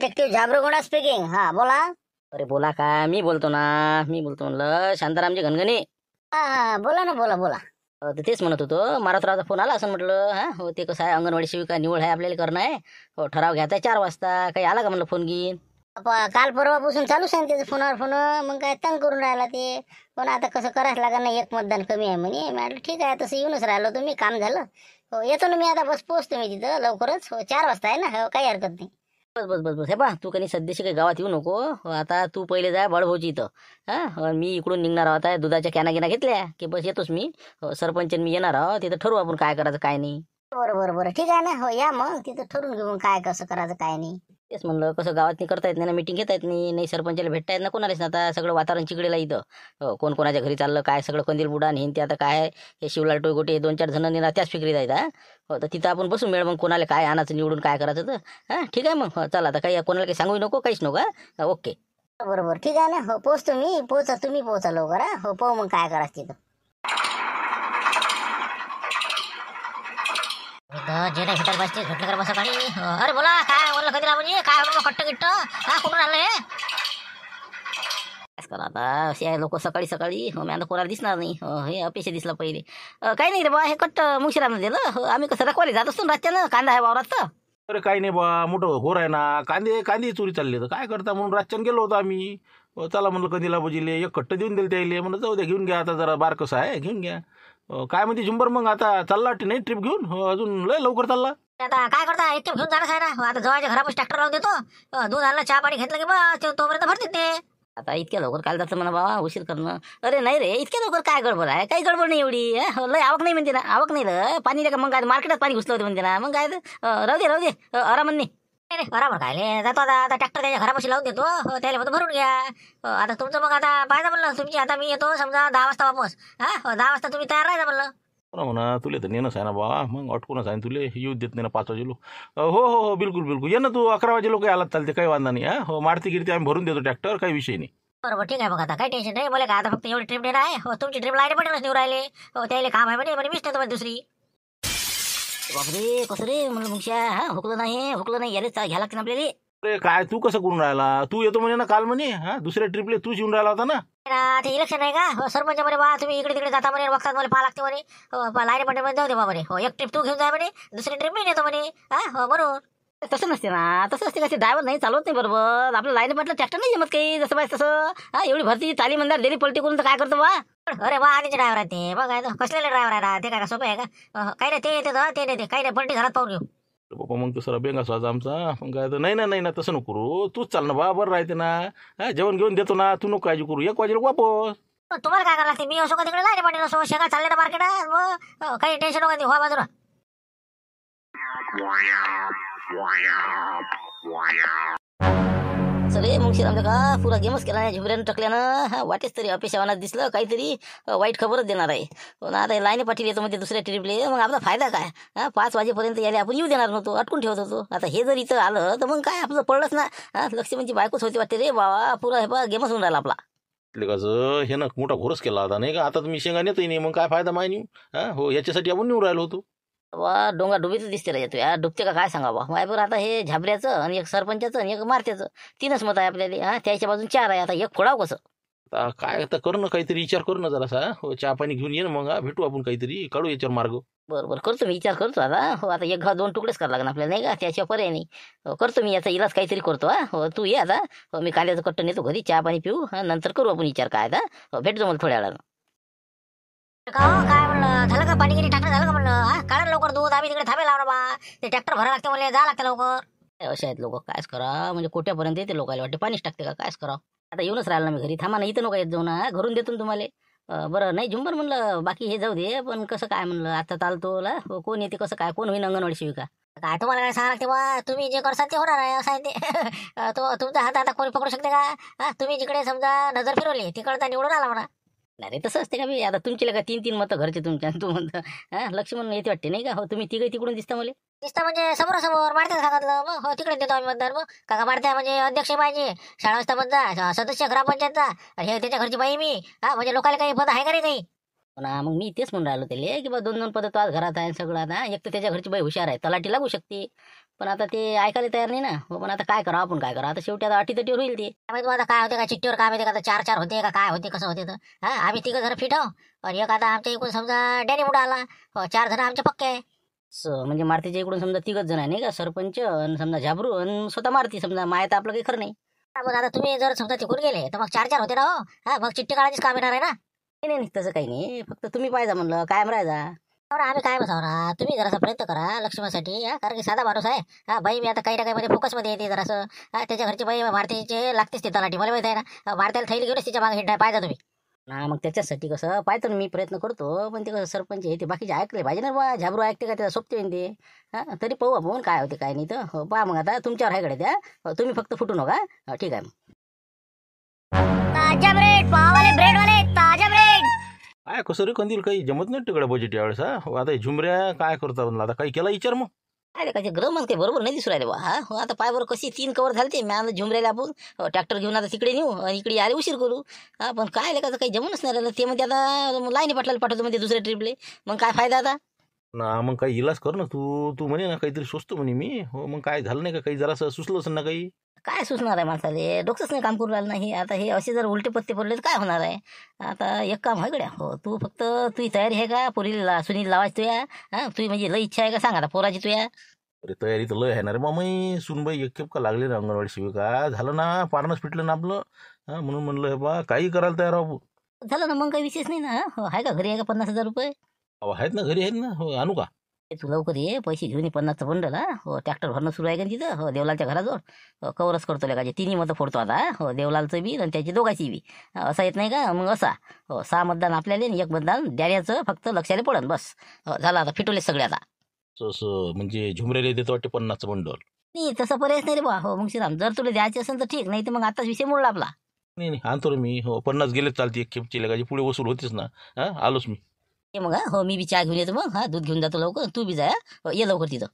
Detective झाबरुगुंडा speaking. हा बोला. अरे बोला काय, मी बोलतो ना. मी बोलतो म्हणलं शांतारामजी घनघणे. हा बोला ना, बोला बोला. तर तेच म्हणत होतो, मारुतरावचा फोन आला असं म्हटलं. हा हो, ते कसं आहे, अंगणवाडी सेविका निवड आहे आपल्याला करणं आहे. हो, ठराव घ्यायचा आहे 4 वाजता. काही आला का म्हणलं फोन घेईन? काल परवापासून चालूच आहे त्याचं फोनावर फोन. मग काय तंग करून राहिला ते. पण आता कसं करायचं लागणार नाही, एक मतदान कमी आहे म्हणे. म्हटलं ठीक आहे, तसं येऊनच राहिलो तुम्ही, काम झालं. हो येतो ना मी आता, बस पोहोचतो मी तिथं लवकरच. हो 4 वाजता आहे ना. हो काही हरकत नाही. बस बस बस बस, हे पा तू काही सध्याशी काही गावात येऊ नको. हो, आता तू पहिले जाय बळभाऊची इथं. हा मी इकडून निघणार आहोत आहे, दुधाच्या कॅना गिना घेतल्या की बस येतोच मी. हो, सरपंच आणि मी येणार आहोत, तिथं ठरवू आपण काय करायचं काय नाही. बरं बरं बरं ठीक आहे ना. हो या मग, तिथं ठरून घेऊ मग काय कसं करायचं काय नाही. तेच म्हणलं, कसं गावात करता येत नाही ना, मिटिंग घेता येत नाही. नाही सरपंचाला भेटता येत ना कोणालाच ना. आता सगळं वातावरण चिकडेला इथं. हो, कोण कोणाच्या घरी चाललं काय, सगळं कंदील बुडान हिंते. आता काय आहे, हे शिवलाल टोयगोटे 2-4 जणांनी त्याच फिक्रीत आहेत. हो, तर तिथं आपण बसून मिळ मग, कोणाला काय आणायचं निवडून काय करायचं तर. हा ठीक आहे मग. हो, चला आता, काही कोणाला काही सांगू नको, काहीच नको. हा ओके. बरोबर ठीक आहे ना. हो पोहोचतो मी. पोहोचा तुम्ही, पोहोचा लवकर. हा हो पाहू मग काय करायचं तिथं. जे नाही भेटायला पाहिजे भेटलं करा बसा पाणी. अरे बोला काय बोललं कधी म्हणजे काय म्हणून कट्ट गिट्ट. हा कुठून आलं हे? काय करा आता, असे आहे लोक सकाळी सकाळी. हो, मी आता कोणाला दिसणार नाही. हो, हे अपेक्षा दिसला पहिले. काही नाही रे बा, हे कट्ट मुशिरानं दिलं. हो, आम्ही कसं रखवारी जात असतो ना रातच्यानं, कांदा आहे वावरात तर. अरे काही नाही बा, मोठं होर आहे ना. कांदे कांदे चोरी चालले तर काय करता म्हणून रातच्यान गेलो होतो आम्ही. चला म्हणलं कंदीला भजीले एक कट्ट देऊन दिले त्याला. म्हणलं जाऊ द्या, घेऊन घ्या आता, जरा बार कसं आहे घेऊन घ्या. काय म्हणते झुंबर मग, आता चालला नाही ट्रिप घेऊन? अजून लय लवकर चालला. आता काय करता, एक घेऊन जाणार आहे ना. आता जवळच्या घरापाशी ट्रॅक्टर लावून देतो. दूध आणलं, चहा पाणी घेतलं की बस तोपर्यंत भरते ते. आता इतक्या लवकर काय जातं म्हणा बाबा, उशीर करणं. अरे नाही रे, इतक्या लवकर काय गडबड आहे? काही गडबड नाही एवढी. हो, लय आवक नाही म्हणते ना, आवक नाही रे. पाणी रे का मग काय मार्केटात पाणी घुसलं होतं म्हणते ना. मग काय राहू दे आरामाने. नाही बरोबर काय जातो आता ट्रॅक्टर त्याच्या घरापाशी लावून देतो. त्याला म्हणतो भरून घ्या. आता तुमचं मग आता पाहिजे म्हणलं तुमची. आता मी येतो समजा 10 वाजता वापस. 10 वाजता तुम्ही तयार राहायचं म्हणलं. म्हणा तुले तर नेणंच आहे ना बा, मग अटकूनच आहे तुले. येऊ देत नाही ना 5 वाजे लोक. हो हो हो बिलकुल बिलकुल, ये ना तू 11 वाजे लोक आलात चालते, काही वांधा नाही. हो मारती गिरती आम्ही भरून देतो ट्रॅक्टर, काही विषय नाही. बरोबर ठीक आहे. मग आता काही टेन्शन नाही मला. काय आता फक्त एवढी ट्रिप देणार आहे. हो तुमची ट्रिप लाईट पटेलच निवड राहिले. हो त्याला काम आहे म्हणे मीच नेतो दुसरी. बापरे कसं रे म्हणलं मुंगश्या. हा हुकलं नाही याले घ्या लागते ना आपल्याला. अरे काय तू कसं करून राहिला? तू येतो म्हणे ना काल म्हणे. दुसऱ्या ट्रिपले तूच येऊन राहिला होता ना. ते इलेक्शन आहे का? हो सरपंच म्हणे बा तुम्ही इकडे तिकडे जाता म्हणे, बघतात मला पाहा लागते म्हणे. हो लाईट पटेल मध्ये जाऊ दे बा म्हणे. हो एक ट्रिप तू घेऊन जाय म्हणे, दुसरी ट्रिप मी नेतो म्हणे. हो बरोबर. तसं नसते ना, तसं असते कसे ड्रायव्हर नाही चालवत नाही बरोबर. आपलं लाईन म्हटलं ट्रॅक्टर नाही जमत काही, जसं पाहिजे तसं. एवढी भरती तालीम म्हणणार दिली पलटी करून तर काय करतो बा. अरे वा आधीचे ड्रायव्हर आहे ते. बघ कसलेले ड्रायव्हर आहे ना ते. काय सोपं आहे का? काही नाही ते येते ते नेते, काही नाही पलटी घरात पाहून घेऊ. बाबा मग तसं बेंगा स्वाजा आमचा. मग काय तर नाही ना तसं नको करू. तूच चाल ना बा, बरं राहते ना. जेवण घेऊन देतो ना, तू नको काळजी करू. 1 वाजेला वापस. तुम्हाला काय करायला लागते? मी असो का तिकडे लाईट पटेल असो, शेगा चालले ना मार्केटात. मग काही टेन्शन नको हो बाजूला. सरे मग शिरामचा का पुरा गेमच केला नाही झुबऱ्यानं टाकल्यानं. वाटेच तरी अपेक्षावानात दिसलं काहीतरी वाईट खबरच देणार आहे. आता लाईने पाठील येतो म्हणजे दुसऱ्या ट्रिपले, मग आपला फायदा काय? 5 वाजेपर्यंत यायला आपण येऊ देणार नव्हतो, अटकून ठेवत होतो. आता हे जर इथं आलं तर मग काय आपलं पडलंच ना. लक्ष्मीची बायकोच होती वाटते रे बाबा. पुरा हे बा गेमच होऊन राहिला आपला. कसं हे ना मोठा घोरच केला होता नाही का? आता तुम्ही शेंगा नेतही नाही, मग काय फायदा माय नेऊ? हो याच्यासाठी आपण निवड राहिलो होतो. वा डोंगा डुबीच दिसते रे तू. डुबते का काय सांगा बा. मायबर आता हे झाबऱ्याचं आणि एक सरपंचाचं आणि एक मारत्याचं 3च मत आहे आपल्याला. त्याच्या बाजून 4 आहे. आता एक फोडाव कसं? आता काय आता करणं, काहीतरी विचार करू ना जरासा. हो चहा पाणी घेऊन ये ना मग. भेटू आपण काहीतरी, काढू याच्यावर मार्ग. बरोबर करतो मी, विचार करतो आता. हो आता एक घा 2 तुकडेच करावं लागणार आपल्याला नाही का, त्याशिवाय पर्याय नाही. करतो मी याचा इलाज काहीतरी करतो. हो तू ये आता. हो मी कांद्याचं कट्ट नेतो घरी, चहा पाणी पिऊ. नंतर करू आपण विचार काय. आता हो भेटतो मला थोड्या वेळानं. काय म्हणलं, झालं का पाणी गिरी टाकणं झालं का म्हणलं? काढा लवकर दूध, आम्ही तिकडे थांबे लावणार बा. ते ट्रॅक्टर भरा लागते मला, जा लागते लवकर. असे आहेत लोक, कायच करा म्हणजे कोट्यापर्यंत येते लोकांना वाटते पाणीच टाकते का, कायच करा. आता येऊनच राहिला ना मी घरी. थांबा ना इथं नको येत जाऊ ना, घरून देतो ना तुम्हाला. बरं नाही झुंबर म्हणलं बाकी हे जाऊ दे, पण कसं काय म्हणलं आता चालतो कोण येते कसं काय, कोण होईन अंगणवाडी सेविका? काय तुम्हाला काय सांगा लागते बा, तुम्ही जे करसाल ते होणार आहे असं आहे ते. तो तुमचा हात आता कोणी पकडू शकते का? तुम्ही जिकडे समजा नजर फिरवली तिकडचा निवडून आला म्हणा. नाही रे तसं असते का मी? आता तुमची का 3-3 मतं घरचे तुमच्या, तू म्हणतं लक्ष्मण येते वाटते नाही का? हो तुम्ही तिघे तिकडून दिसता मला. दिसता म्हणजे समोरासमोर मारते सांगितलं. मग हो तिकडे देतो आम्ही मतदार. मग काका मारते म्हणजे अध्यक्ष पाहिजे, शाळा व्यवस्थापनचा सदस्य, ग्रामपंचायतचा, हे त्याच्या घरची बाई मी. म्हणजे लोकांना काही पद आहे का रे काही? ना मग मी तेच म्हणून राहिलो त्याला की बा 2-2 पदं तो आज घरात आहे सगळं आता एक तर त्याच्या घरची बाई हुशार आहे तलाठी लागू शकते पण आता ते ऐकायला तयार नाही ना हो पण आता काय करावं आपण काय करावं आता शेवटी आता अटीतटीवर होईल ते काय माहिती आता काय होते का चिठ्ठीवर काय माहिती का आता 4-4 होते का काय होते कसं होते तर हा आम्ही 3 जण फिट आहो आणि एक आता आमच्या इकडून समजा डॅनी मुडा आला 4 जण आमचे पक्के आहे. म्हणजे मारुतीच्या इकडून समजा 3 जण आहे नाही का सरपंच आणि समजा झाबरू आणि स्वतः मारुती समजा माय तर आपलं काही खरं नाही. मग आता तुम्ही जर समजा तिकडून गेले तर मग 4-4 होते ना हो हा मग चिठ्ठी काढायचीच काम येणार आहे ना. नाही तसं काही नाही फक्त तुम्ही पाहिजे म्हणलं कायम राहायचा. आम्ही काय बसावरा तुम्ही जरासा प्रयत्न करा लक्ष्मीसाठी कारण की साधा माणूस आहे हा बाई मी आता काही ना काही मध्ये फोकसमध्ये येते जरासं त्याच्या घरची बाई भारतीचे लागतेच ते तलाठी मला माहिती आहे ना भारताला थैली घेऊनच तिच्या मागे हिंडा पाहिजे तुम्ही. ना मग त्याच्यासाठी कसं पाहतो ना मी प्रयत्न करतो पण ते कसं सरपंच हे ते बाकीचे ऐकले पाहिजे ना बा झाबरू ऐकते का त्याला सोपते ते हां तरी पाहू आपण काय होते काय नाही तर हो पहा मग आता तुमच्यावर आहे कडे त्या तुम्ही फक्त फुटू नका ठीक आहे मग. ताजा ब्रेड पाववाले ब्रेड वाले ताजा ब्रेड. काय कसं रे कंदील काही जमत नाही तिकडे बजेट यावेळेस हा हो, आता हे झुमऱ्या काय करता म्हणलं आता काही केला विचार मग. काय काय ग्रहमान काही बरोबर नाही दिसू राहिले बा हा हो आता पायवर कशी 3 कवर झालते मी आता झुमरेला आपण ट्रॅक्टर घेऊन आता तिकडे नेऊ आणि इकडे यायला उशीर करू हा पण काय लेखाचं काही जमूनच नाही राहिलं ते म्हणजे आता लाईनी पाटलाला पाठवतो म्हणजे दुसऱ्या ट्रिपले मग काय फायदा आता. ना मग काही इलाज कर ना तू तू म्हणे ना काहीतरी सुचतो म्हणे मी हो मग काय झालं नाही का काही जरासं सुचलं असेल ना काही. काय सुचणार आहे माणसाले डोकंच नाही काम करून राहिलं नाही आता हे असे जर उलटे पत्ते पडले तर काय होणार आहे. आता एक काम आहे गड्या हो तू फक्त तुझी तयारी आहे का पोरीला सुनील लावायची तुया हां तुझी म्हणजे लई इच्छा आहे का सांग आता पोराची तुया. अरे तयारी तर लय आहे ना रे मामाई सुनबाई एक खेप का लागली ना अंगणवाडी सेविका झालं ना पारणंच पिटलं ना आपलं हा म्हणून म्हणलं हे बा काही करायला तयार आहो. झालं ना मग काही विशेष नाही ना हो आहे का घरी आहे का 50,000 रुपये. अहो आहेत ना घरी आहेत ना हो आणू का. तू लवकर ये पैसे घेऊन ये 50चं बंडल हा हो ट्रॅक्टर भरणं सुरू आहे का तिथं हो देवलालच्या घराजवळ हो कवरच करतो लेकाचे 3 मतं फोडतो आता हो देवलालचं बी आणि त्याची दोघांची बी असा येत नाही का मग असा हो 6 मतदान आपल्याला आणि 1 मतदान डॅऱ्याचं फक्त लक्षाला पडन बस हो झालं आता फिटवले सगळे आता. असं म्हणजे झुमऱ्याला देतो वाटते 50चं बंडल. नाही तसं पर्यायच नाही रे बा हो मग श्रीराम जर तुला द्यायचे असेल तर ठीक नाही तर मग आताच विषय मोडला आपला. नाही नाही आणतो रे मी हो 50 गेलेच चालते एक खेपची लेकाची पुढे वसूल होतीच ना हा आलोच मी. ये मग हो मी बी चहा घेऊन येतो मग हा दूध घेऊन जातो लवकर तू बी जा हो, ये लवकर तिथं.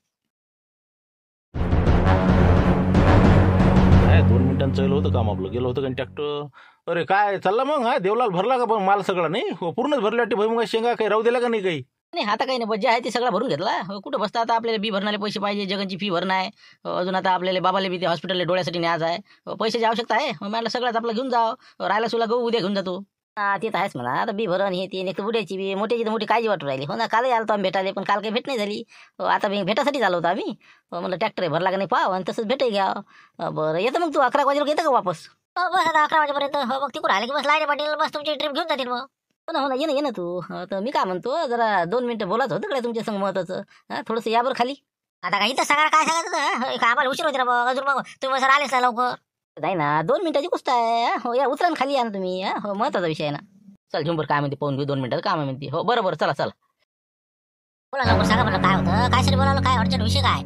काय 2 मिनिटांचं चाललं होतं काम आपलं गेलं होतं का ट्रॅक्टर. अरे काय चालला मग हा देवलाल भरला का पण माल सगळा नाही हो पूर्णच भरला वाटते भुईमुगा शेंगा काही राहू दिला का नाही काही. नाही आता काही नाही बज्जा आहे ते सगळा भरून घेतला हो, कुठं बसता आता आपल्याला बी भरणारे पैसे पाहिजे जगनची फी भरणं आहे हो, अजून आता आपल्याला बाबाला बी ते हॉस्पिटलला डोळ्यासाठी न्यायचं आहे हो, पैशाची आवश्यकता आहे हो, मला सगळ्यात आपलं घेऊन जाव राहायला सुला गहू उद्या घेऊन जातो. हा ते तर आहेच म्हणा आता बी भरण हे ते एक उद्याची बी मोठ्याची तर मोठी काळजी वाटू राहिली हो ना कालही आलो आम्ही भेटायला पण काल काही भेट नाही झाली हो आता मी भेटासाठी आलो होतो आम्ही हो म्हणलं ट्रॅक्टर भरला का नाही पाव आणि तसंच भेटही घ्या बरं येतं मग तू 11 वाजेला येतं का वापस. हो बस आता 11 वाजेपर्यंत हो मग तिकडून आले की बस लाईन पाटील बस तुमची ट्रिप घेऊन जातील मग. हो ना ये ना तू तर मी काय म्हणतो जरा 2 मिनिटं बोलायचं होतं कडे तुमच्या संग महत्वाचं हां थोडंसं यावर खाली. आता काय इथं सगळं काय सांगायचं आम्हाला उशीर होते ना मग अजून मग तुम्ही सर आलेच ना लवकर. नाही ना 2 मिनिटाची गोष्ट आहे हो या उतरा खाली या ना तुम्ही हो महत्वाचा विषय आहे ना. चल झुंबर काय म्हणते पाहून घेऊ 2 मिनिटात काय म्हणते हो बरोबर चला चला. बोला लवकर सांगा म्हणलं काय होतं काय सरी बोलावलं काय अडचण विषय काय.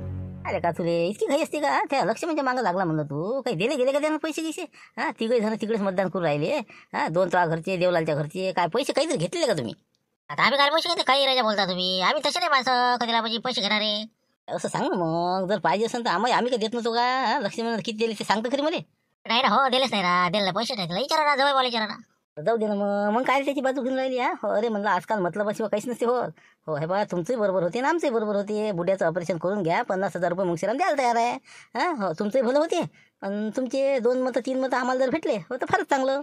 अरे का तुले इतकी घाई असते का त्या लक्ष्मीच्या मागं लागला म्हणलं तू काही दिले गेले का त्यानं पैसे गिसे हां 3 जण तिकडेच मतदान करून राहिले हां 2 तो घरचे देवलालच्या घरचे काय पैसे काहीतरी घेतलेले का तुम्ही. आता आम्ही काय पैसे घेते काही राजा बोलता तुम्ही आम्ही तसे नाही माणसं कधीला म्हणजे पैसे घेणारे. असं सांग ना मग जर पाहिजे असेल तर आम्ही काय देत नव्हतो का लक्ष्मी किती दिले ते सांगतं खरी मला. नाही ना हो दिलेच नाही ना दिले पैसे नाही विचारा ना जवळ बोला विचारा ना. जाऊ दे ना मग काय त्याची बाजू घेऊन राहिली हा हो अरे म्हणलं आजकाल मतलबाशिवाय काहीच नसते हो हो हे बा तुमचंही बरोबर होते ना आमचंही बरोबर होते बुड्याचं ऑपरेशन करून घ्या 50,000 रुपये मग शिराम द्यायला तयार आहे हां हो तुमचंही भलं होते आणि तुमचे 2 मतं 3 मतं आम्हाला जर भेटले हो तर फारच चांगलं.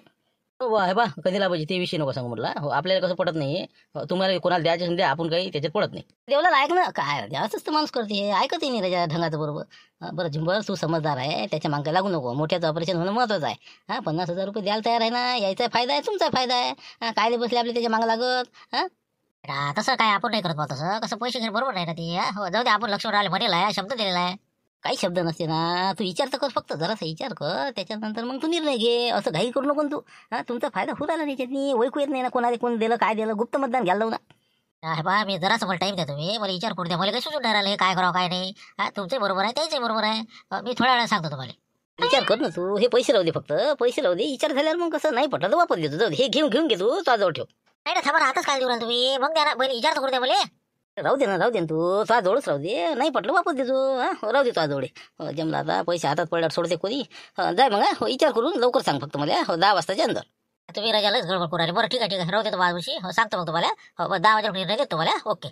हो बा हे बा कधीला पाहिजे ते विषय नको सांगू म्हटलं हो आपल्याला कसं पडत नाही हो, तुम्हाला कोणाला द्यायचे असेल द्या आपण काही त्याच्यात पडत नाही. देवला ऐक ना काय द्यावंच तर माणूस करते ऐकतही नाही त्याच्या ढंगाचं बरोबर बरं झुंबर तू समजदार आहे त्याच्या मागे लागू नको मोठ्याचं ऑपरेशन होणं महत्त्वाचं आहे हां 50,000 रुपये द्यायला तयार आहे ना यायचा फायदा आहे तुमचा फायदा आहे हां कायले बसले आपले त्याच्या मागं लागत हां. तसं काय आपण नाही करत पाहतो तसं कसं पैसे घेणं बरोबर नाही ना ते हो जाऊ दे आपण लक्ष राहिले म्हणेल आहे शब्द दिलेला आहे. काही शब्द नसते ना तू विचार तर कर फक्त जरासा विचार कर त्याच्यानंतर मग तू निर्णय घे असं घाई करू नको तू हां तुमचा फायदा होत आला त्याच्यातनी ओळखू येत नाही ना कोणाला कोण दिलं काय दिलं गुप्त मतदान घ्यायला लावू ना. हा बा मी जरासं मला टाईम द्या तुम्ही मला विचार करू द्या मला काही सुचून नाही राहिले काय करावं काय नाही हा तुमचंही बरोबर आहे त्याचंही बरोबर आहे मी थोड्या वेळा सांगतो तुम्हाला. विचार कर ना तू हे पैसे राहू दे फक्त पैसे राहू दे विचार झाल्यावर मग कसं नाही पटलं तर वापस देतो जाऊ दे हे घेऊन घे तू जवळ ठेव. नाही ना थांबा ना आताच काय देऊ राहिले तुम्ही मग द्या ना पहिले विचार तर करू द्या मला. राहू दे ना तू जवळच राहू दे नाही पटलं वापस देतो हां राहू दे जवळ जमला आता पैसे हातात पडल्यावर सोडते कोणी जाय मग हो विचार करून लवकर सांग फक्त मला हो 10 वाजताच्या अंदर. तुम्ही राजालाच गडबड करू राहिले. बरं ठीक आहे राहू देतो माझ्याशी. हो सांगतो मग तुम्हाला. हो 10 वाजेपर्यंत देतो तुम्हाला. ओके.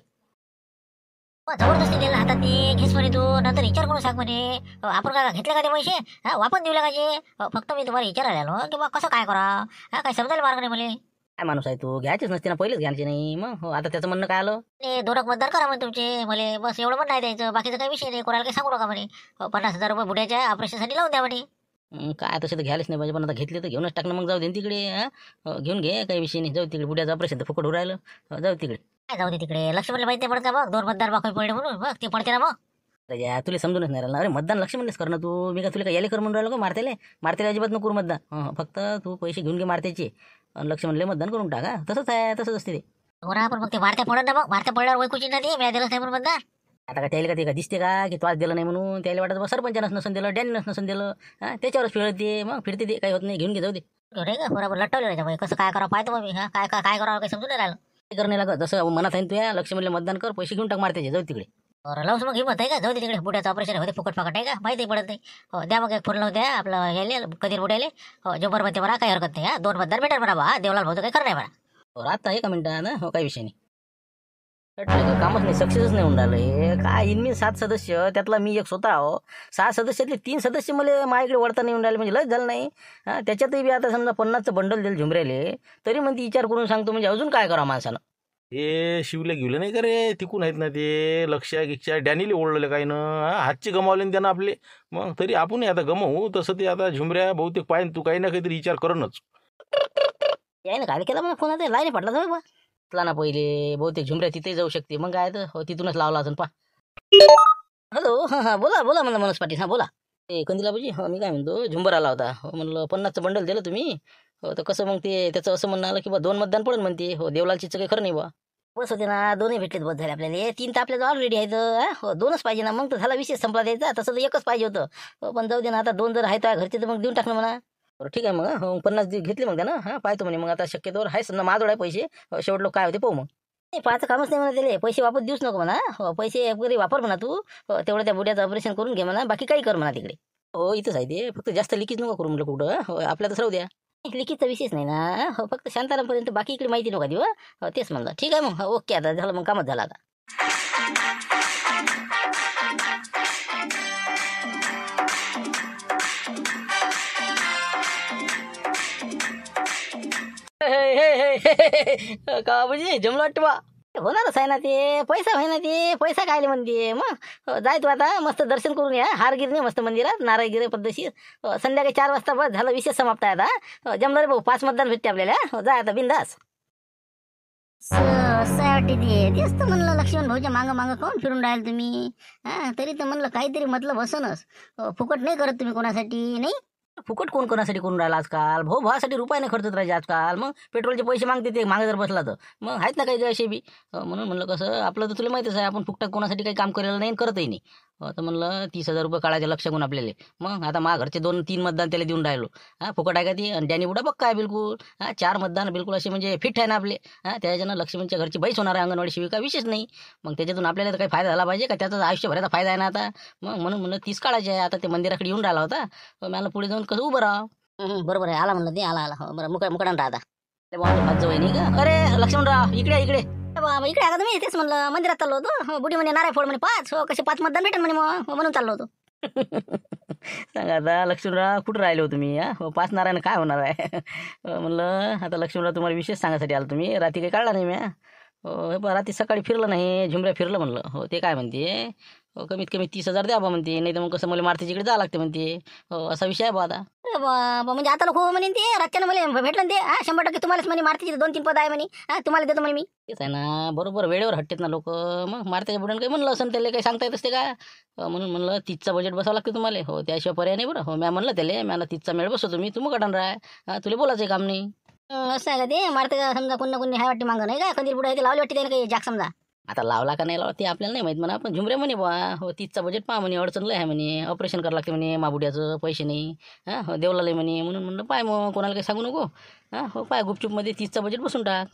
जबरदस्ती दिला हातात ते घेस म्हणे तू. नंतर विचार करून सांग म्हणे. आपण काय घेतले का ते पैसे? वापस देऊ लागायचे. फक्त मी तुम्हाला विचारायला आलो की बा कसं काय करा. काय समजायला मार्ग नाही मला. काय माणूस आहे तू, घ्यायचीच नसते ना, पहिलेच घ्यायची नाही. मग हो आता त्याचं म्हणणं काय आलं? ते 2 मतदार करा म्हणे तुमचे मला. बस एवढं पण नाही द्यायचं. बाकीचा काही विषय नाही. कोणाला काही सांगू नका म्हणे. 50,000 रुपये बुड्याच्या ऑपरेशनसाठी लावून द्या म्हणे. काय तसे तर घ्यायलाच नाही पाहिजे, पण आता घेतले तर घेऊनच टाकणं. मग जाऊ दे तिकडे. घेऊन घे, काही विषय नाही. जाऊ तिकडे, बुड्याचं ऑपरेशन तर फुकट होऊ राहिलं. जाऊ तिकडे. काय जाऊ दे तिकडे. लक्ष्मणला माहिती नाही पडत का बघ. 2 मतदार बाकी पडले म्हणून. बघ ते पडते ना मग. तुला समजूनच नाही राहिलं. अरे मतदान लक्ष म्हणलेच कर ना तू. मी का तुला काय याले कर म्हणून राहिलो का? मारतेले अजिबात नको करू मतदान. फक्त तू पैसे घेऊन घे मारत्याचे आणि लक्ष म्हणले मतदान करून टाका. तसंच आहे, तसंच असते ते. हो ना, पण मग ते मारत्या पडत ना. मग मारत्या पडल्यावर वैकुची ना ते. मी दिलंच नाही म्हणून मतदार. आता का त्याला का ते का दिसते का की तू दिलं नाही म्हणून? त्याला वाटत सरपंचानंच नसून दिलं, डॅनीनंच नसून दिलं. त्याच्यावरच फिरते. मग फिरते ते, काही होत नाही. घेऊन घे, जाऊ दे. रे का बरोबर लटवलं त्याच्यामुळे. कसं काय करावं पाहतो मग मी. काय काय काय करावं काही समजून नाही राहिलं. ते करणे लागत जसं मनात आहे तुया. लक्ष म्हणले मतदान कर, पैसे घेऊन टाक मारत्याचे. जाऊ तिकडे. बरं लावूस मग हिंमत आहे का? जाऊ दे तिकडे. बुड्याचं ऑपरेशन होते फुकट फाकट आहे का? माहिती पडत नाही. हो द्या मग एक फोन लावून द्या आपलं याले कधीर बुड्याले. हो जो बरोबर ते म्हणा काही हरकत नाही. 2 मतदार भेटेल म्हणा बा. देवलाल भाऊ काही खरं नाही म्हणा. आता एका मिनिटात. हो काही विषय नाही. कामच नाही, सक्सेसच नाही होऊन राहिलं. काय इनमी 7 सदस्य, त्यातला मी एक स्वतः आहो. 6 सदस्यातले 3 सदस्य मला माझ्याकडे वळता नाही येऊन राहिले. म्हणजे लस झालं नाही. त्याच्यातही बी आता समजा 50चं बंडल दिलं झुमरेले, तरी म्हणते विचार करून सांगतो. म्हणजे अजून काय करावं माणसानं? हे शिवले घेवले नाही का रे, तिकून आहेत ना ते. लक्ष्या गिक्षा डॅनीले ओढलेले काही ना. हातचे गमावले ना त्यानं आपले. मग तरी आपण आता गमावू. तसं ते आता झुमऱ्या बहुतेक पाहिजे तू काही ना काहीतरी विचार करणच. याय ना काय केला मला फोन. आता लाईन पडला जाऊ बा ना पहिले. बहुतेक झुमऱ्या तिथे जाऊ शकते. मग काय तर हो तिथूनच लावला असेल पा. हॅलो. हां बोला बोला म्हणलं मनोज पाटील. बोला. कंदिला बाजी. मी काय म्हणतो, झुंबर आला होता. हो म्हणलं 50चं बंडल दिलं तुम्ही. हो तर कसं मग ते त्याचं असं म्हणणं आलं की बा 2 मतदान पडेल म्हणते. हो देवलालचीचं काही खरं नाही बा. बस होते ना, 2 भेटलेत बस झाले आपल्याला. 3 तर आपल्याला ऑलरेडी आहेत. हो 2च पाहिजे ना. मग तर झाला विषय संपला द्यायचा. तसं तर 1च पाहिजे होतं. हो पण जाऊ दे ना, आता 2 जर आहेत घरचे तर मग देऊन टाकणं म्हणा. बरं ठीक आहे मग. हो 50 घेतले मग त्यानं. पाहतो म्हणे. मग आता शक्यतोवर आहे समजा माझ्याजवळ आहे पैसे. शेवट लोक काय होते पाहू मग. नाही पाहायचं कामच नाही म्हणा त्याला. पैसे वापस देऊच नको म्हणा. हो पैसे वगैरे वापर म्हणा तू. तेवढं त्या बुड्याचं ऑपरेशन करून घे म्हणा. बाकी काही कर म्हणा तिकडे. हो इथंच आहे ते. फक्त जास्त लिकेज नको करू म्हटलं कुठं. हो आपल्याला राहू द्या. लिकेजचा विषयच नाही ना. हो फक्त शांतारामपर्यंत बाकी इकडे माहिती नका देऊ. हो तेच म्हणलं. ठीक आहे मग. ओके आता झालं मग, कामच झालं आता. का म्हणजे जमलं वाटतं बा. होणारच आहे ना ते. पैसा आहे ना ते. पैसा कायले म्हणते मग. जाय तू आता मस्त दर्शन करून या. हारगिरी मस्त मंदिरात नारळगिरी पद्धतशीर. संध्याकाळी 4 वाजता बस झालं. विषय समाप्त आहे आता. जमलं रे भाऊ. 5 मतदान भेटते आपल्याला. जाय आता बिंदास. असं वाटते ते. तेच तर म्हणलं लक्ष्मण भाऊच्या मागं मागं कोण फिरून राहील तुम्ही. तरी तर म्हणलं काहीतरी मतलब असनच. फुकट नाही करत तुम्ही कोणासाठी नाही. फुकट कोण कोणासाठी करून राहिला आजकाल. भाऊ भावासाठी रुपयाने खर्चत राहायचे आजकाल. मग पेट्रोलचे पैसे मागते ते मागे जर बसला तर. मग आहेत ना काही असे बी. म्हणून म्हणलं कसं आपलं तर तुला माहितीच आहे. आपण फुकटात कोणासाठी काही काम केलेलं नाही करतही नाही. तर म्हणलं 30,000 रुपये काढायचे लक्ष कोण आपल्याला. मग आता माझ्या घरचे 2-3 मतदान त्याला देऊन राहिलो. फुकट आहे का ती. आणि डॅनी बुडा पक्का आहे बिलकुल. 4 मतदान बिलकुल असे म्हणजे फिट आहे ना आपले. त्याच्यानं लक्ष्मीच्या घरची बाईच होणार आहे. अंगणवाडी शिविका विशेष नाही. मग त्याच्यातून आपल्याला तर काही फायदा झाला पाहिजे का. त्याचा आयुष्यभराचा फायदा आहे ना आता. मग म्हणून म्हणलं 30 काढायचे आहे. आता ते मंदिराकडे येऊन राहिला होता. मला पुढे जाऊन कसं उभं राहा. बरोबर आहे. आला म्हणलं ते. आला. हो बरं मुकडान राहता. पाच जवळ नाही का. अरे लक्ष्मणराव इकडे इकडे. इकडे आता तुम्ही. तेच म्हणलं मंदिरात चाललो होतो. बुडी म्हणे नाराय फोड म्हणे 5. हो कसे 5 मतदान भेटेल म्हणे मग. म्हणून चाललो होतो. सांगा आता लक्ष्मणराव कुठं राहिले हो तुम्ही. 5 नारायण काय होणार आहे. म्हणलं आता लक्ष्मणराव तुम्हाला विशेष सांगायसाठी आलो तुम्ही. रात्री काही काढला नाही मी. हो रात्री सकाळी फिरलं नाही. झुमऱ्या फिरलं म्हणलं. हो ते काय म्हणते. हो कमीत कमी 30,000 द्या बा म्हणते. नाही तर मग कसं मला मारुतीच्या इकडे जावं लागते म्हणते. हो असा विषय आहे बा आता. बाबा म्हणजे आता लोक हो म्हणे ते. रातच्यानं मला भेटलं ते. 100% तुम्हालाच म्हणे मारुतीचे 2-3 पद आहे म्हणे. तुम्हाला देतो म्हणे मी. तेच आहे ना. बरोबर वेळेवर हटतेत ना लोक. मग मारुतीच्या बुडान काही म्हणलं असं त्याला काही सांगता येत असते का. म्हणून म्हणलं 30चा बजेट बसावं लागते तुम्हाला. हो त्याशिवाय पर्याय नाही बरं. हो मी म्हणलं त्याला. मला 30चा मेळ बसवतो मी. तुम्ही कटान राहा. तुला बोलायचं काम नाही. असं आहे का ते. मारते का समजा कोण ना कोणी हाय वाटते मागं नाही का. कंदील बुडा ते लावली वाटते त्याला काही जाग समजा. आता लावला का नाही लावला ते आपल्याला नाही माहित म्हणा. पण झुमरे म्हणे बा. हो 30चा बजेट पहा म्हणे. अडचणलं आहे म्हणे. ऑपरेशन करावं लागते म्हणे. माबुड्याचं पैसे नाही. हो देवलाला म्हणे. म्हणून म्हणलं पाय मग कोणाला काही सांगू नको. हो पाय गुपचूपमध्ये 30चा बजेट बसून टाक.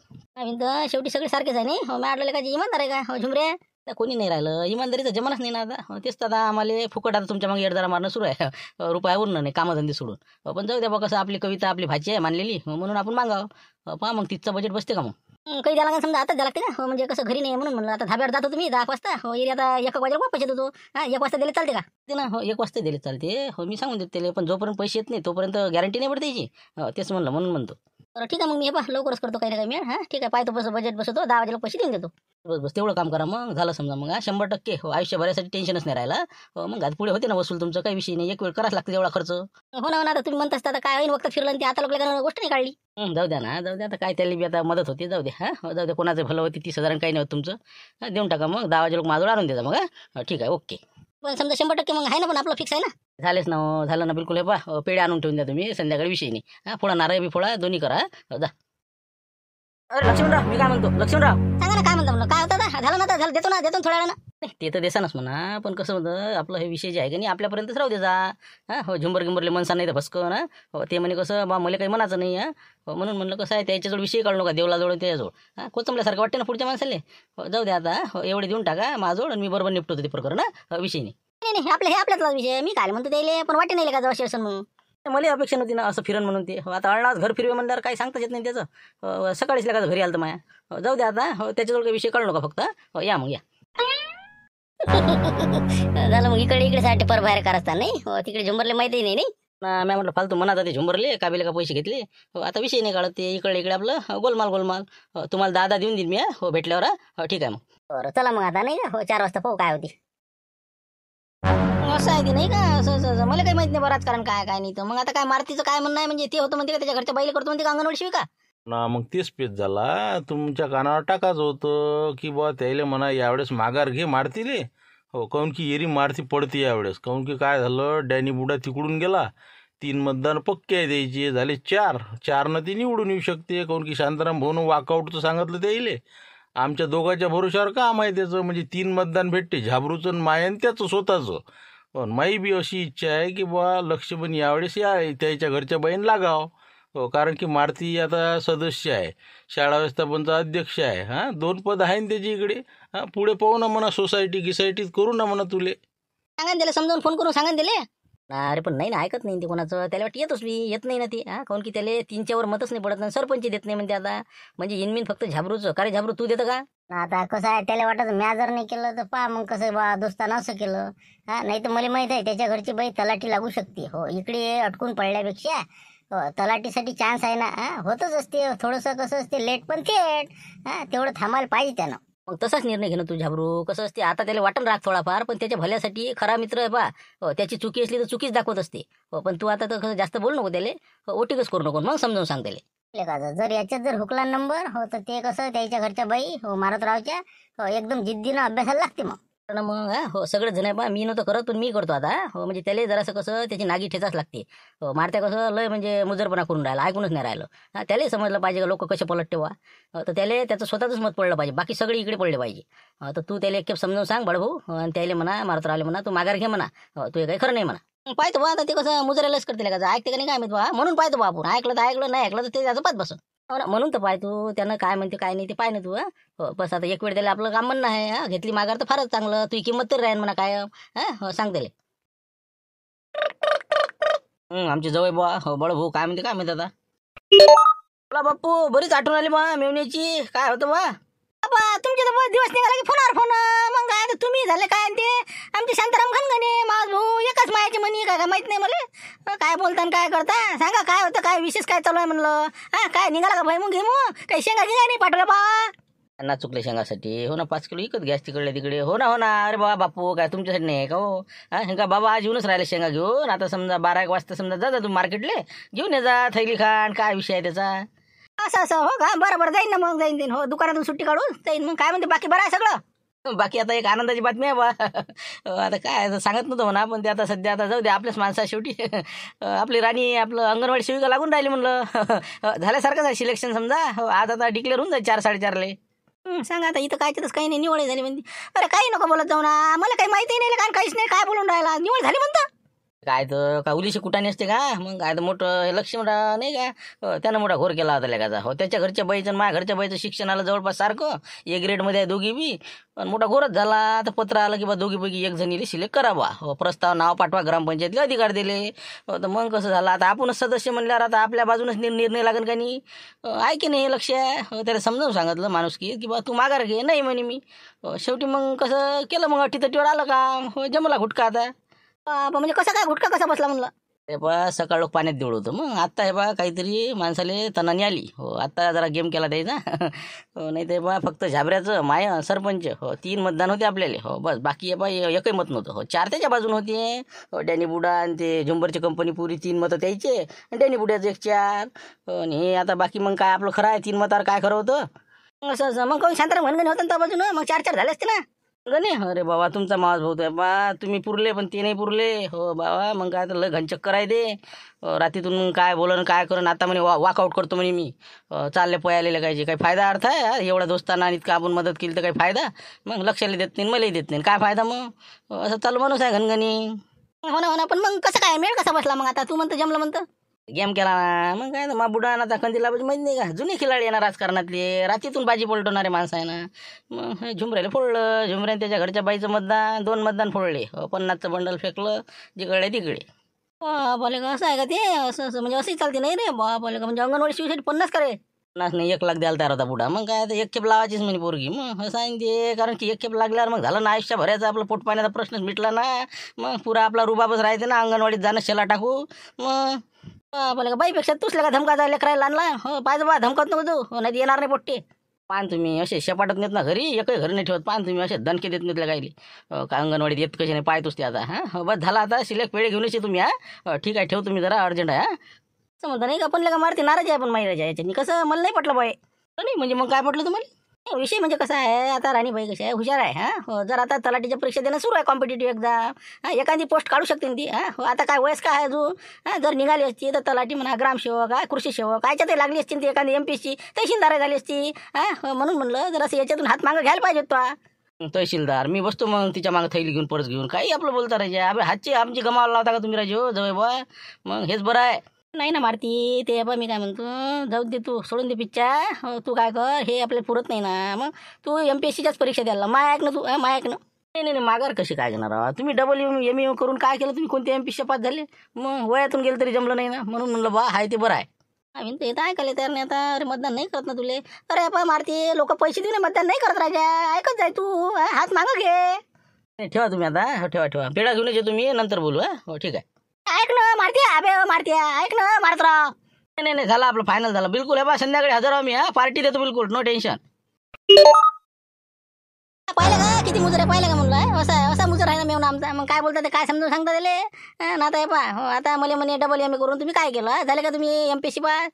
तर शेवटी सगळे सारखेच आहे नाही. हो मी आडलेलं काय इमानदार आहे का. हो झुमरे आता कोणी नाही राहिलं, इमानदारीचा जमानाच नाही ना आता. तेच तर आता आम्हाला फुकट आता तुमच्या मग येडदारा मारणं सुरू आहे. रुपयावरून नाही कामधंदे सोडून. पण जाऊ द्या बा, कसं आपली कविता आपली भाची आहे मानलेली, म्हणून आपण मागावं. पहा मग तिथचं बजेट बसते का मग? काही द्यायला लागेल समजा, आता द्या लागते ना. म्हणजे कसं घरी नाही म्हणून म्हणलं, आता धाब्यावर जातो तुम्ही 10 वाजता, एरिया आता 1 वाजेला वापस येतो तो. 1 वाजता दिले चालते का? ते ना 1 वाजता दिले चालते. मी सांगून देते त्याला, पण जोपर्यंत पैसे येत नाही तोपर्यंत गॅरंटी नाही पडते याची. तेच म्हणलं, म्हणून म्हणतो. बरं ठीक आहे, मग मी हे पहा लवकरच करतो काही ना काही. मी ठीक आहे, पाहतो बस बजेट बसवतो, 10 वाजेला पैसे देऊन देतो. बस बस तेवढं काम करा मग, झालं समजा मग. 100% आयुष्यभरासाठी टेन्शनच नाही राहिला. मग आज पुढे होते ना वसूल तुमचं, काही विषय नाही. एक वेळ कराच लागते तेवढा खर्च. हो ना, आता तुम्ही म्हणता आता काय होईल, वक्त फिरलं आणि ते आता लोकांना गोष्ट नाही काढली. जाऊ द्या ना, जाऊ द्या. आता काय त्याला बी आता मदत होती, जाऊ द्या. जाऊ द्या, कोणाचं भलं होती 30,000 काही नाही होत तुमचं. देऊन टाका मग. 10 वाजे लोक माझं आणून देता मग. ठीक आहे, ओके. पण समजा 100% मग आहे ना, पण आपलं फिक्स आहे ना. झालेच ना झालं ना बिलकुल. हे पा पेढे आणून ठेवून द्या तुम्ही, संध्याकाळी विषय नाही. फोडा नारळ बी फोडा, दोन्ही करा. जा. अरे लक्ष्मणराव, मी काय म्हणतो लक्ष्मणराव, सांगा ना काय म्हणता म्हणलं, काय होतं आता? झालं ना, आता झालं, देतो ना थोड्या वेळानं. नाही ते तर देसानच म्हणा, पण कसं होतं आपलं हे विषय जे आहे की नाही आपल्यापर्यंतच राहू दे जा. हो झुंबर गिंबरले मनसा नाही तर भस्कं ना. ते म्हणे कसं बा मला काही म्हणायचं नाही. म्हणून म्हणलं कसं आहे त्याच्याजवळ विषय काढू नका, देवलाजवळ त्याच्याजवळ कोचंबल्यासारखं वाटते ना पुढच्या माणसाले. जाऊ द्या आता, एवढे देऊन टाका माझोड आणि मी बरोबर निपटवतो ते प्रकरण. विषय नाही. नाही आपलं हे आपल्यातलाच विषय. मी काय म्हणतो त्याला, पण वाटे नाही का जवळ शेअर म्हणून. मला अपेक्षा नव्हती ना असं फिरण म्हणून. ते आता अळणाच घर फिरवे म्हणल्यावर काही सांगताच येत नाही त्याचं. सकाळीच लागायचं घरी आलं तर माया. जाऊ द्या आता, त्याच्याजवळ काही विषय काढू नका फक्त. या मग या. झालं मग, इकडे साठी पर बाहेर करायचा नाही. तिकडे झुंबरले माहिती नाही. मी म्हटलं फालतू मनात ते झुंबरले काबीले का पैसे घेतले. आता विषय नाही काढत ते. इकडे आपलं गोलमाल. तुम्हाला 10 देऊन देईन मी. भेटल्यावर. ठीक आहे मग. बरं चला मग आता नाही का, 4 वाजता पाहू काय होती. असं आहे ते नाही का, असं मला काही माहित नाही बरं राजकारण काय नाही. तर मग आता काय मारुतीचं काय म्हणणं आहे, म्हणजे ते होतं म्हणते का त्याच्या घरच्या बाईला करतो म्हणते का अंगणवाडी शिविका ना. मग तेच पेच झाला, तुमच्या कानावर टाकायचं होतं की बा त्याला म्हणा यावेळेस माघार घे मारतीले. हो, काऊन की एरी मारती पडते यावेळेस. काऊन की काय झालं, डॅनी बुडा तिकडून गेला, 3 मतदान पक्के आहे द्यायचे, झाले 4 ती निवडून येऊ शकते. काऊन की शांताराम भाऊनं वॉकआउटचं सांगितलं त्याईले. आमच्या दोघांच्या भरोशावर काम आहे त्याचं, म्हणजे 3 मतदान भेटते, झाबरूचं आणि मायन त्याचं स्वतःचं. पण माई बी अशी इच्छा आहे की बा लक्ष्मण यावेळेस या त्याच्या घरच्या बाईन लागाव. कारण की मारुती आता सदस्य आहे, शाळा व्यवस्थापनचा अध्यक्ष आहे. 2 पद आहे ना त्याची इकडे. पुढे पाहू ना म्हणा, सोसायटी गिसायटीत करू ना म्हणा तुले. सांगा दिले, समजावून फोन करून सांगा दिले. अरे पण नाही ना, ऐकत नाही ते कोणाचं. त्याला वाटतं येतोच मी, येत नाही ना ते. काऊन की त्याला 3च्या वर मतच नाही पडत ना. सरपंच देत नाही म्हणते आता. म्हणजे इनमिन फक्त झाबरूचं. का रे झाबरू तू देतं का? आता कसं आहे, त्याला वाटत म्या जर नाही केलं तर पहा मग कसं बा दोस्तानं असं केलं. नाही तर मला माहित आहे त्याच्या घरची बाई तलाठी लागू शकते. हो, इकडे अटकून पडल्यापेक्षा तलाठीसाठी चान्स आहे ना. होतच असते थोडंसं, कसं असते लेट पण थेट. तेवढं थांबायला पाहिजे त्यानं. मग तसाच निर्णय घेणं तू झाबरू. कसं असते आता त्याला वाटण राख थोडाफार, पण त्याच्या भल्यासाठी खरा मित्र आहे बा. त्याची चुकी असली तर चुकीच दाखवत असते. पण तू आता तर कसं जास्त बोलू नको त्याला. ओटीकच करू नको, मग समजावून सांग त्याला. जर याच्यात जर हुकला नंबर हो, तर ते कसं त्याच्या घरच्या बाई मारुतरावच्या एकदम जिद्दीनं अभ्यासाला लागते मग. मग हो सगळेच जण आहे बा. मी नव्हतं करत पण मी करतो आता. म्हणजे त्याला जरासं कसं त्याची नागी ठेचाच लागते. मारत्या कसं लय म्हणजे मुजरपणा करून राहिला, ऐकूनच नाही राहिलं. त्यालाही समजलं पाहिजे का लोक कसे पलटते वा. तर त्याला त्याचं स्वतःच मत पडलं पाहिजे, बाकी सगळे इकडे पडले पाहिजे. तर तू त्याला एक खेप समजावून सांग बाळभाऊ. आणि त्याला म्हणा मारुतरावले म्हणा तू माघार घे म्हणा. तू हे काही खरं नाही म्हणा. पाहतो बा आता ते कसं मुजरायलाच करते का, ऐकते का नाही काय माहित बा. म्हणून पाहतो बा आपण. ऐकलं तर ऐकलं, नाही ऐकलं तर ते त्याचं पाच बसून. म्हणून तर पाय तू त्यानं काय म्हणते काय नाही ते पाय ना तू. बस आता एक वेळ त्याला आपलं काम म्हणणं आहे. घेतली माघार तर फारच चांगलं, तुझी किंमत तरी राहील म्हणा काय. सांग त्याला. आमची जवळ बुवा बळ भाऊ काय म्हणते काय माहिती आता. बोला बाप्पू, बरीच आठवण आली बा मेवण्याची. काय होतं बा तुमचे तर दिवस निघाला की फोनावर फोन. मग काय तुम्ही झाले काय ते आमचे शांताराम खनगणे माझ भाऊ एकाच मायाची म्हणी. काय काय माहित नाही मला काय बोलता काय करता. सांगा काय होतं, काय विशेष काय चालू आहे म्हणलं. काय निघाला का भाई मग घे मग काही शेंगा गिंगा नाही पाठवलं बा. त्यांना चुकले शेंगासाठी. हो ना 5 किलो इकत गॅस तिकडले तिकडे. हो ना अरे बाबा बापू काय तुमच्यासाठी नाही का हो. का बाबा आज येऊनच राहिले शेंगा घेऊन. आता समजा 12 वाजता समजा जा तू मार्केटले घेऊन ये जा थैली खान. काय विषय आहे त्याचा. असं हो का, बरं जाईन ना मग जाईन हो, दुकानातून सुट्टी काढून जाईन. मग काय म्हणते बाकी बरं आहे सगळं. बाकी आता एक आनंदाची बातमी आहे बा. आता काय सांगत नव्हतं म्हणा, पण ते आता सध्या आता जाऊ दे आपल्याच माणसा शेवटी. आपली राणी आपलं अंगणवाडी सेविका लागून राहिली म्हणलं. झाल्यासारखंच आहे सिलेक्शन समजा. आज आता डिक्लेअर होऊन जाईल 4-4.5 सांगा आता इथं काय तिथंच काही नाही, निवड झाली म्हणते. अरे काही नको बोलत जाऊ ना, मला काही माहिती नाही कारण काहीच नाही. काय बोलून राहिला, निवड झाली म्हणतं. काय तर का उलीशी कुठाने असते का मग काय तर मोठं हे लक्ष्मणराव नाही का त्यानं मोठा घोर केला होता लेकाचा हो त्याच्या घरच्या बाईचं आणि माझ्या घरच्या बाईचं शिक्षणाला जवळपास सारखं ए ग्रेडमध्ये आहे दोघी बी पण मोठा घोरच झाला तर पत्र आलं की बा दोघीपैकी एक जणीले सिलेक्ट करावा हो प्रस्ताव नाव पाठवा ग्रामपंचायतीला अधिकार दिले हो तर मग कसं झालं आता आपणच सदस्य म्हणल्यावर आता आपल्या बाजूनच निर्णय लागेल का नाही आहे की नाही हे लक्ष हो त्याला समजावून सांगितलं माणूस की बा तू माघार घे नाही म्हणे मी शेवटी मग कसं केलं मग अटीतटीवर आलं का हो जमला घुटका आता म्हणजे कसा काय घुटका कसा बसला म्हणलं हे बा सकाळ लोक पाण्यात देवड होतं मग आत्ता हे बा काहीतरी माणसाले तणानी आली हो आत्ता जरा गेम केला द्यायचा हो नाही ते बा फक्त झाबऱ्याचं माया सरपंच हो 3 मतदान होते आपल्याला हो बस बाकी हे बा एकही मत नव्हतं हो 4 त्याच्या बाजून होते हो डॅनी बुडा आणि ते झुंबरची कंपनी पुरी 3 मतं द्यायचे आणि डॅनी बुड्याचं 1 4 हो आणि हे आता बाकी मग काय आपलं खरं आहे 3 मतावर काय खरं होतं असं मग काही शांतराम घनगणी होतं ना त्या बाजूनं मग 4 झाले असते ना गणे अरे बाबा तुमचा मावाज भाऊ आहे बा तुम्ही पुरले पण ते नाही पुरले हो बाबा मग काय तर लय घनचक्कर आहे ते रात्रीतून काय बोलन काय करून आता म्हणे वॉकआउट करतो म्हणे मी चालले पयालेले काही फायदा अर्थ आहे एवढ्या दोस्तांना इतकं आपण मदत केली तर काही फायदा मग लक्षाला देत नाही मलाही देत नाही काय फायदा मग असं चालू माणूस आहे घनगणी हो ना पण मग कसं काय मेळ कसा बसला मग आता तू म्हणतो जमलं म्हणतं गेम केला ना मग काय मा बुडा ना आता कंदीला माहीत नाही का जुने खिलाडी आहे ना राजकारणातले रात्रीतून बाजी पलटवणारे माणसं आहे ना मग झुमऱ्याला फोडलं झुमऱ्याने त्याच्या घरच्या बाईचं मतदान 2 मतदान फोडले 50चं बंडल फेकलं जिकडे तिकडे बोले का असं आहे का ते असं म्हणजे असंही चालते नाही रे बोले का म्हणजे अंगणवाडी शिवसाठी 50 करे 50 नाही 1 लाख द्यायला तयार होता बुडा मग काय तर 1 खेप लावायचीच म्हणे पोरगी मग असं आहे ते कारण की 1 खेप लागल्यावर मग झालं ना आयुष्य भरायचं आपलं पोट पाण्याचा प्रश्नच मिटला ना मग पुरा आपला रुबाबच राहते ना अंगणवाडीत जाणं शेला टाकू मग बोले का बाईपेक्षा तुसल्या का धमका लेकरायला आणला हो पाहिजे बा धमकत नको तू हो नाही येणार नाही पोट्टे पान तुम्ही असे शेपाटत नेत ना घरी एकही घरी नाही ठेवत पान तुम्ही असे दणके देत नाहीत गायले का अंगणवाडीत येत कसे नाही पाहतोच ते आता हां बस झाला आता सिलेक्ट पेढे घेऊन येते तुम्ही हां ठीक आहे ठेव तुम्ही जरा अर्जंट आहे हां समजतं नाही का पण लेका मारते नाराज आहे पण माहिती याच्यानी कसं मला नाही पटलं बाय नाही म्हणजे मग काय पटलं तुम्हाला विषय म्हणजे कसा आहे आता राणीबाई कशी आहे हुशार आहे हो जर आता तलाठीच्या परीक्षा देणं सुरू आहे कॉम्पिटेटिव्ह एक्झाम एखादी पोस्ट काढू शकते ती हो आता काय वयस काय आहे अजून जर निघाली असती तर तलाठी म्हणा ग्रामसेवक कृषी सेवक कायच्यातही लागली असती ती एखादी MPSC तहसीलदार झाली असती म्हणून म्हणलं जर असं याच्यातून हात मागं घ्यायला पाहिजे तो तहसीलदार मी बसतो मग तिच्या मागं थैली घेऊन परत घेऊन काही आपलं बोलता राहायचे अबे हातची आमची गमावला लावता का तुम्ही राजे हो जवळ बा मग हेच बरं आहे नाही ना मारती ते बा मी काय म्हणतो जाऊ दे तू सोडून दे पिच्चा हो तू काय कर हे आपल्याला पुरत नाही ना मग तू MPSCच्याच परीक्षा द्यायला माय ऐक ना तू माय ऐक ना नाही माघार कशी काय घेणार तुम्ही डबल ME करून काय केलं तुम्ही कोणते MPSC पास झाले मग वयातून गेलं तरी जमलं नाही ना म्हणून म्हणलं बा हाय ते बरं आहे आम्ही तर येत ऐकायला तयार नाही आता अरे मतदान नाही करत ना तुले अरे बा मारती लोक पैसे देऊन मतदान नाही करत राजा ऐकत जाय तू हात मागं घे ठेवा तुम्ही आता हो ठेवा पेढा घेऊन येतो तुम्ही नंतर बोलू हो ठीक आहे ऐक ना मारती अबे मारती ऐक ना मारत राव नाही झालं आपलं फायनल झालं बिलकुल आहे बा संध्याकाळी हजर आहो मी पार्टी देतो बिलकुल नो टेन्शन पाहिलं का किती मुजर आहे पाहिलं का म्हणलं असा मुजर आहे ना मेवून आमचा मग काय बोलता ते काय समजून सांगता दिले ना आता हे पा हो आता मला म्हणे डबल ME करून तुम्ही काय केलं झाले का तुम्ही MPSC पास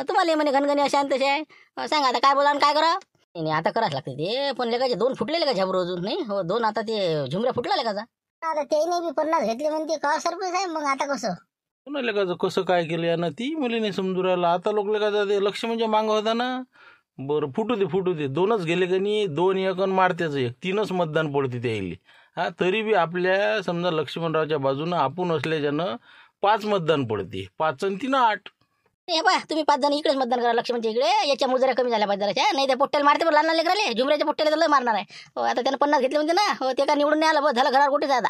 तुम्हाला म्हणे घनगणी अशा आणि तसे सांगा आता काय बोला आणि काय करा नाही आता करावंच लागते ते पण लेकाचे 2 फुटलेले का झाबरू अजून नाही हो 2 आता ते झुमऱ्या फुटला लेकाचा आता ते नाही 50 घेतले म्हणते का सरपंच आहे मग आता कसं कोणाला लेकाचं कसं काय केलं यानं ती मुली नाही समजू राहिला आता लोक लेकाचं ते लक्ष म्हणजे मागं होता ना बरं फुटू दे 2च गेले का नाही 2 1 आणि मारत्याचं 1 3च मतदान पडते त्याईले हा तरी बी आपल्या समजा लक्ष्मणरावच्या बाजूनं आपण असल्याच्यानं 5 मतदान पडते 5 आणि 3 8 हे बा तुम्ही 5 जण इकडेच मतदान करा लक्ष म्हणजे इकडे याच्या मुजऱ्या कमी झाल्या पाहिजे नाही त्या पोट्ट्याला मारते पण लहान लेकराले झुमऱ्याच्या पोट्ट्याला तर लय मारणार आहे हो आता त्यानं 50 घेतले म्हणते ना हो ते का निवडून नाही आलं बस झालं घरावर कुठे जाता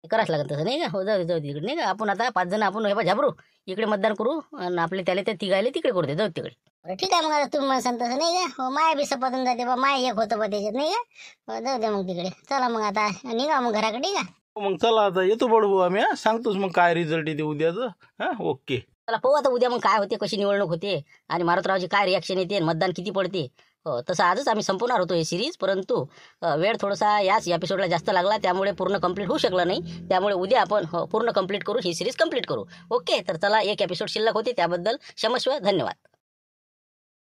करावंच लागत तसं नाही का हो जाऊ दे इकडे नाही का आपण आता 5 जण आपण हे बा झाबरू इकडे मतदान करू आणि आपले त्याला ते तिघायले तिकडे करू दे जाऊ तिकडे ठीक आहे मग आता तुम्ही मला सांगता नाही का हो माय बी सपातून जाते बा माय एक होतं बा त्याच्यात नाही का हो जाऊ दे मग तिकडे चला मग आता निघा मग घराकडे ठीक आहे मग चला आता येतो बडबू आम्ही सांगतोच मग काय रिझल्ट येते उद्याचं हां ओके चला पाहू आता उद्या मग काय होते कशी निवडणूक होते आणि मारुतरावची काय रिॲक्शन येते मतदान किती पडते हो तसं आजच आम्ही संपवणार होतो हे सिरीज परंतु वेळ थोडासा याच एपिसोडला जास्त लागला त्यामुळे पूर्ण कंप्लीट होऊ शकला नाही त्यामुळे उद्या आपण पूर्ण कंप्लीट करू ही सिरीज कंप्लीट करू ओके तर चला एक एपिसोड शिल्लक होते त्याबद्दल क्षमस्व धन्यवाद